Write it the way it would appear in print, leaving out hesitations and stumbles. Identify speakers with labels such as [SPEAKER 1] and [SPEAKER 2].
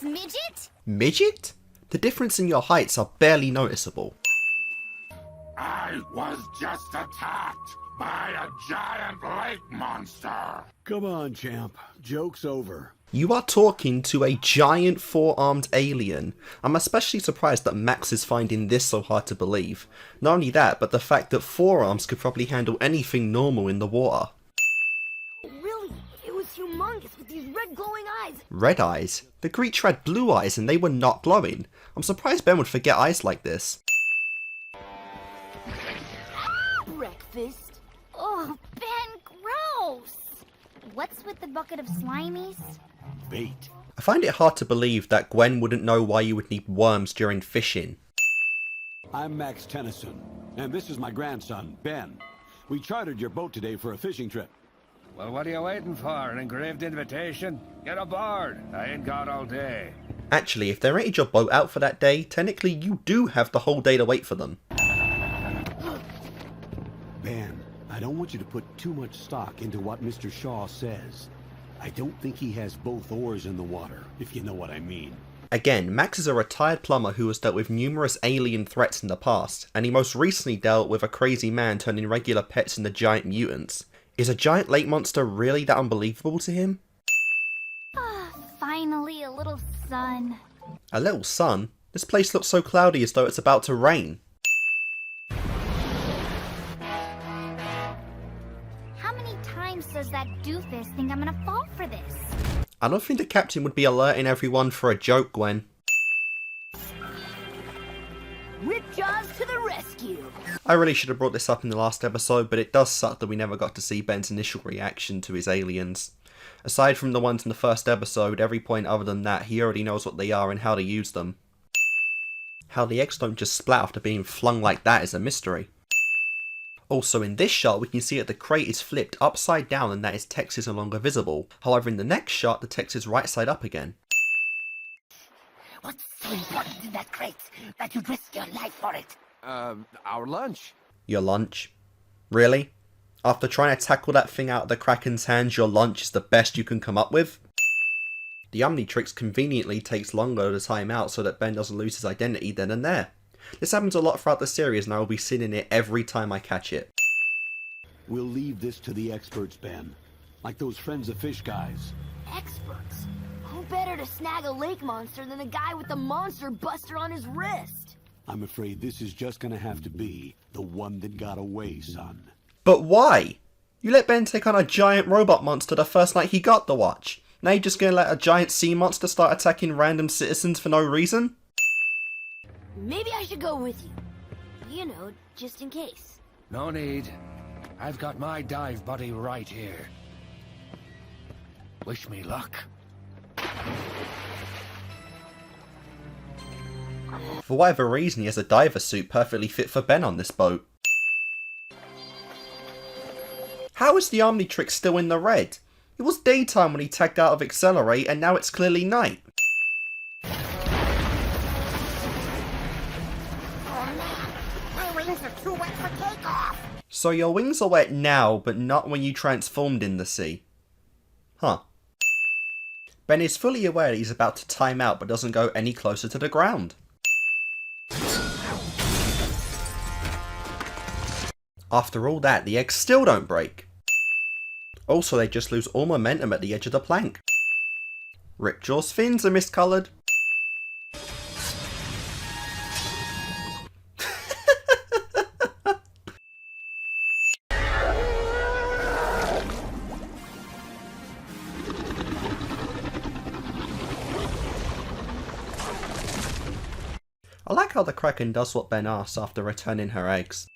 [SPEAKER 1] Midget?
[SPEAKER 2] Midget? The difference in your heights are barely noticeable.
[SPEAKER 3] I was just attacked by a giant lake monster.
[SPEAKER 4] Come on, champ. Joke's over.
[SPEAKER 2] You are talking to a giant four-armed alien. I'm especially surprised that Max is finding this so hard to believe. Not only that, but the fact that four-arms could probably handle anything normal in the water.
[SPEAKER 1] Really? It was humongous with these red glowing eyes.
[SPEAKER 2] Red eyes? The creature had blue eyes and they were not glowing. I'm surprised Ben would forget eyes like this.
[SPEAKER 1] Breakfast? Oh, Ben, gross! What's with the bucket of slimies?
[SPEAKER 4] Bait.
[SPEAKER 2] I find it hard to believe that Gwen wouldn't know why you would need worms during fishing.
[SPEAKER 4] I'm Max Tennyson, and this is my grandson, Ben. We chartered your boat today for a fishing trip.
[SPEAKER 5] Well, what are you waiting for? An engraved invitation? Get aboard. I ain't got all day.
[SPEAKER 2] Actually, if they rented your boat out for that day, technically you do have the whole day to wait for them.
[SPEAKER 4] Ben, I don't want you to put too much stock into what Mr. Shaw says. I don't think he has both oars in the water, if you know what I mean.
[SPEAKER 2] Again, Max is a retired plumber who has dealt with numerous alien threats in the past, and he most recently dealt with a crazy man turning regular pets into giant mutants. Is a giant lake monster really that unbelievable to him?
[SPEAKER 1] Finally, a little sun.
[SPEAKER 2] A little sun? This place looks so cloudy as though it's about to rain.
[SPEAKER 1] How many times does that doofus think I'm gonna fall for this?
[SPEAKER 2] I don't think the captain would be alerting everyone for a joke, Gwen.
[SPEAKER 1] Rip Jaws to the rescue!
[SPEAKER 2] I really should have brought this up in the last episode, but it does suck that we never got to see Ben's initial reaction to his aliens. Aside from the ones in the first episode, every point other than that, he already knows what they are and how to use them. How the eggs don't just splat after being flung like that is a mystery. Also, in this shot, we can see that the crate is flipped upside down and that its text is no longer visible. However, in the next shot, the text is right side up again.
[SPEAKER 6] What's so important in that crate that you'd risk your life for it?
[SPEAKER 7] Our lunch.
[SPEAKER 2] Your lunch? Really? After trying to tackle that thing out of the Krakken's hands, your lunch is the best you can come up with? The Omnitrix conveniently takes longer to time out so that Ben doesn't lose his identity then and there. This happens a lot throughout the series and I will be seeing it every time I catch it.
[SPEAKER 4] We'll leave this to the experts, Ben. Like those Friends of Fish guys.
[SPEAKER 1] Experts? Who better to snag a lake monster than the guy with the monster buster on his wrist?
[SPEAKER 4] I'm afraid this is just gonna have to be the one that got away, son.
[SPEAKER 2] But why? You let Ben take on a giant robot monster the first night he got the watch. Now you're just gonna let a giant sea monster start attacking random citizens for no reason?
[SPEAKER 1] Maybe I should go with you. You know, just in case.
[SPEAKER 5] No need. I've got my dive buddy right here. Wish me luck.
[SPEAKER 2] For whatever reason, he has a diver suit perfectly fit for Ben on this boat. How is the Omnitrix still in the red? It was daytime when he tagged out of Accelerate and now it's clearly night.
[SPEAKER 6] My wings are too wet for takeoff.
[SPEAKER 2] So your wings are wet now, but not when you transformed in the sea. Huh. Ben is fully aware that he's about to time out but doesn't go any closer to the ground. After all that, the eggs still don't break. Also, they just lose all momentum at the edge of the plank. Ripjaw's fins are miscoloured. I like how the Kraken does what Ben asks after returning her eggs.